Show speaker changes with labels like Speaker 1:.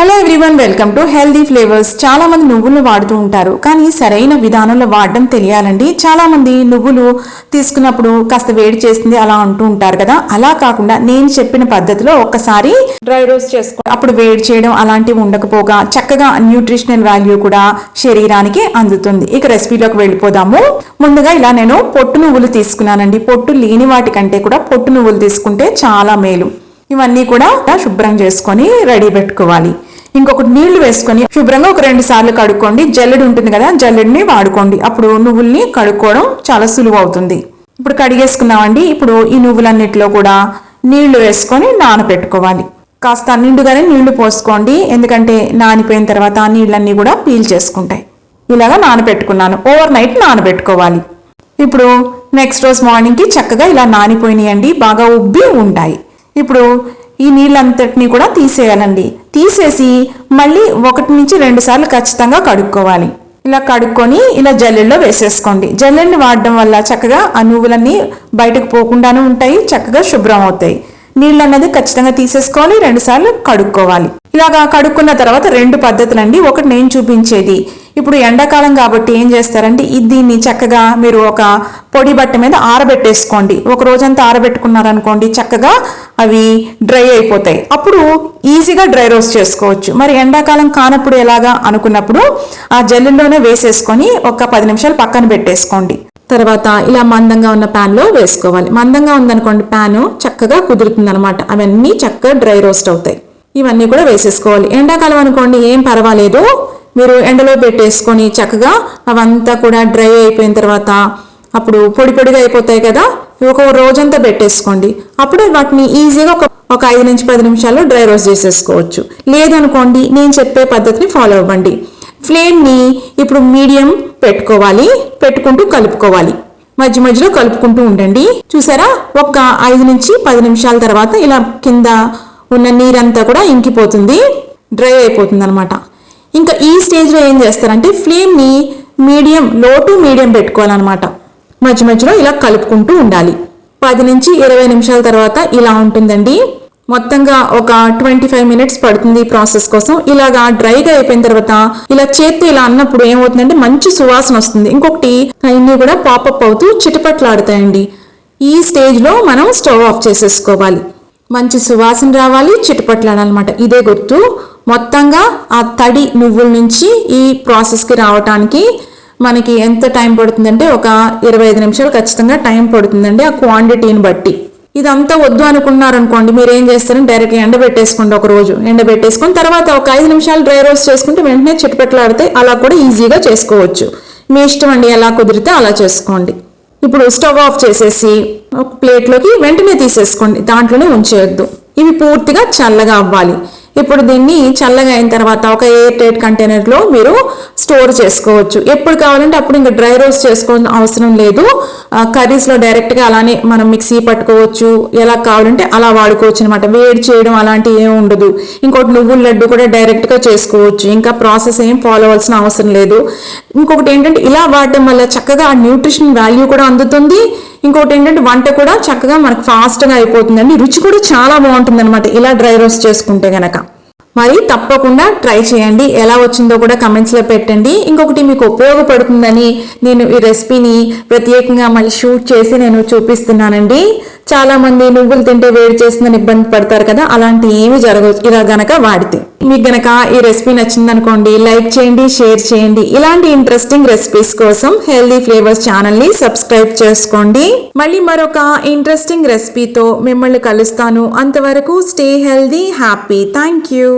Speaker 1: Hello everyone, welcome to healthy flavours. చాలా మంది నువ్వులు వాడుతూ ఉంటారు, కానీ సరైన విధానంలో వాడడం తెలియాలండి. చాలా మంది నువ్వులు తీసుకున్నప్పుడు కాస్త వేడి చేస్తుంది అలా అంటూ ఉంటారు కదా. అలా కాకుండా నేను చెప్పిన పద్ధతిలో ఒక్కసారి డ్రై రోస్ట్ చేసుకో, అప్పుడు వేడి చేయడం అలాంటివి ఉండకపోగా చక్కగా న్యూట్రిషనల్ వాల్యూ కూడా శరీరానికి అందుతుంది. ఇక రెసిపీలోకి వెళ్ళిపోదాము. ముందుగా ఇలా నేను పొట్టు నువ్వులు తీసుకున్నానండి. పొట్టు లేని వాటికంటే కూడా పొట్టు నువ్వులు తీసుకుంటే చాలా మేలు. ఇవన్నీ కూడా శుభ్రం చేసుకొని రెడీ పెట్టుకోవాలి. ఇంకొకటి నీళ్లు వేసుకొని శుభ్రంగా ఒక 2 సార్లు కడుక్కోండి. జల్లెడు ఉంటుంది కదా, జల్లెడిని వాడుకోండి. అప్పుడు నువ్వుల్ని కడుక్కోవడం చాలా సులువు అవుతుంది. ఇప్పుడు కడిగేసుకున్నామండి. ఇప్పుడు ఈ నువ్వులన్నిటిలో కూడా నీళ్లు వేసుకొని నానబెట్టుకోవాలి. కాస్త నిండుగానే నీళ్లు పోసుకోండి, ఎందుకంటే నానిపోయిన తర్వాత ఆ నీళ్ళన్నీ కూడా పీల్ చేసుకుంటాయి. ఇలాగా నానబెట్టుకున్నాను. ఓవర్ నైట్ నానబెట్టుకోవాలి. ఇప్పుడు నెక్స్ట్ రోజు మార్నింగ్కి చక్కగా ఇలా నానిపోయినాయండి, బాగా ఉబ్బి ఉంటాయి. ఇప్పుడు ఈ నీళ్ళంతటినీ కూడా తీసేయాలండి. తీసేసి మళ్ళీ 1 నుంచి 2 సార్లు ఖచ్చితంగా కడుక్కోవాలి. ఇలా కడుక్కొని ఇలా జల్లెల్లో వేసేసుకోండి. జల్లెల్ని వాడడం వల్ల చక్కగా ఆ నువ్వులన్నీ బయటకు పోకుండానే ఉంటాయి, చక్కగా శుభ్రం అవుతాయి. నీళ్ళు అన్నది ఖచ్చితంగా తీసేసుకోవాలి, 2 సార్లు కడుక్కోవాలి. ఇలాగా కడుక్కున్న తర్వాత 2 పద్ధతులండి. ఒకటి నేను చూపించేది. ఇప్పుడు ఎండాకాలం కాబట్టి ఏం చేస్తారంటే దీన్ని చక్కగా మీరు ఒక పొడి బట్ట మీద ఆరబెట్టేసుకోండి. ఒక రోజంతా ఆరబెట్టుకున్నారనుకోండి, చక్కగా అవి డ్రై అయిపోతాయి. అప్పుడు ఈజీగా డ్రై రోస్ట్ చేసుకోవచ్చు. మరి ఎండాకాలం కానప్పుడు ఎలాగా అనుకున్నప్పుడు ఆ జల్లెల్లోనే వేసేసుకొని ఒక 10 నిమిషాలు పక్కన పెట్టేసుకోండి. తర్వాత ఇలా మందంగా ఉన్న ప్యాన్లో వేసుకోవాలి. మందంగా ఉందనుకోండి ప్యాను, చక్కగా కుదురుతుంది అనమాట. అవన్నీ చక్కగా డ్రై రోస్ట్ అవుతాయి. ఇవన్నీ కూడా వేసేసుకోవాలి. ఎండాకాలం అనుకోండి ఏం పర్వాలేదు, మీరు ఎండలో పెట్టేసుకొని చక్కగా అవంతా కూడా డ్రై అయిపోయిన తర్వాత అప్పుడు పొడి పొడిగా అయిపోతాయి కదా, ఒక రోజంతా పెట్టేసుకోండి. అప్పుడు వాటిని ఈజీగా ఒక 5 నుంచి 10 నిమిషాల్లో డ్రై రోస్ట్ చేసేసుకోవచ్చు. లేదనుకోండి నేను చెప్పే పద్ధతిని ఫాలో అవ్వండి. ఫ్లేమ్ని ఇప్పుడు మీడియం పెట్టుకోవాలి, పెట్టుకుంటూ కలుపుకోవాలి. మధ్య మధ్యలో కలుపుకుంటూ ఉండండి. చూసారా, ఒక 5 నుంచి 10 నిమిషాల తర్వాత ఇలా కింద ఉన్న నీరంతా కూడా ఇంకిపోతుంది, డ్రై అయిపోతుంది అనమాట. ఇంకా ఈ స్టేజ్లో ఏం చేస్తారంటే ఫ్లేమ్ని లో టు మీడియం పెట్టుకోవాలన్నమాట. మధ్య మధ్యలో ఇలా కలుపుకుంటూ ఉండాలి. 10 నుంచి 20 నిమిషాల తర్వాత ఇలా ఉంటుందండి. మొత్తంగా ఒక 25 మినిట్స్ పడుతుంది ఈ ప్రాసెస్ కోసం. ఇలాగా డ్రైగా అయిపోయిన తర్వాత ఇలా చేత్తో ఇలా అన్నప్పుడు ఏమవుతుందంటే మంచి సువాసన వస్తుంది. ఇంకొకటి ఇన్ని కూడా పాపప్ అవుతూ చిటపట్లాడుతాయండి. ఈ స్టేజ్లో మనం స్టవ్ ఆఫ్ చేసేసుకోవాలి. మంచి సువాసన రావాలి, చిటపట్లాడాలన్నమాట. ఇదే గుర్తు. మొత్తంగా ఆ తడి నువ్వుల నుంచి ఈ ప్రాసెస్కి రావటానికి మనకి ఎంత టైం పడుతుందంటే ఒక 25 నిమిషాలు ఖచ్చితంగా టైం పడుతుందండి, ఆ క్వాంటిటీని బట్టి. ఇదంతా వద్దు అనుకున్నారనుకోండి, మీరు ఏం చేస్తారంటే డైరెక్ట్గా ఎండబెట్టేసుకోండి. ఒక రోజు ఎండబెట్టేసుకొని తర్వాత ఒక 5 నిమిషాలు డ్రై రోస్ట్ చేసుకుంటే వెంటనే చిటపట్లాడితే అలా కూడా ఈజీగా చేసుకోవచ్చు. మీ ఇష్టం అండి, ఎలా కుదిరితే అలా చేసుకోండి. ఇప్పుడు స్టవ్ ఆఫ్ చేసేసి ఒక ప్లేట్లోకి వెంటనే తీసేసుకోండి, దాంట్లోనే ఉంచేయొద్దు. ఇవి పూర్తిగా చల్లగా అవ్వాలి. ఇప్పుడు దీన్ని చల్లగా అయిన తర్వాత ఒక ఎయిర్ టైట్ కంటైనర్లో మీరు స్టోర్ చేసుకోవచ్చు. ఎప్పుడు కావాలంటే అప్పుడు ఇంకా డ్రై రోస్ట్ చేసుకోవాల్సిన అవసరం లేదు. కర్రీస్లో డైరెక్ట్గా అలానే మనం మిక్సీ పట్టుకోవచ్చు, ఎలా కావాలంటే అలా వాడుకోవచ్చు అనమాట. వేడి చేయడం అలాంటివి ఏమి ఉండదు. ఇంకోటి నువ్వుల లడ్డు కూడా డైరెక్ట్గా చేసుకోవచ్చు, ఇంకా ప్రాసెస్ ఏం ఫాలో అవ్వాల్సిన అవసరం లేదు. ఇంకొకటి ఏంటంటే ఇలా వాడడం వల్ల చక్కగా ఆ న్యూట్రిషన్ వాల్యూ కూడా అందుతుంది. ఇంకోటి ఏంటంటే వంట కూడా చక్కగా మనకు ఫాస్ట్గా అయిపోతుందండి. రుచి కూడా చాలా బాగుంటుంది అనమాట ఇలా డ్రై రోస్ట్ చేసుకుంటే గనక. మరి తప్పకుండా ట్రై చేయండి. ఎలా వచ్చిందో కూడా కమెంట్స్లో పెట్టండి. ఇంకొకటి మీకు ఉపయోగపడుతుందని నేను ఈ రెసిపీని ప్రత్యేకంగా మళ్ళీ షూట్ చేసి నేను చూపిస్తున్నానండి. చాలా మంది నువ్వులు తింటే వేడి చేస్తుందని ఇబ్బంది పడతారు కదా, అలాంటి ఏమి జరగదు ఇలా గనక వాడితే. మీకు గనక ఈ రెసిపీ నచ్చిందనుకోండి, లైక్ చేయండి, షేర్ చేయండి. ఇలాంటి ఇంట్రెస్టింగ్ రెసిపీస్ కోసం హెల్దీ ఫ్లేవర్స్ ఛానల్ని సబ్స్క్రైబ్ చేసుకోండి. మళ్ళీ మరొక ఇంట్రెస్టింగ్ రెసిపీతో మిమ్మల్ని కలుస్తాను. అంతవరకు stay healthy, happy. Thank you.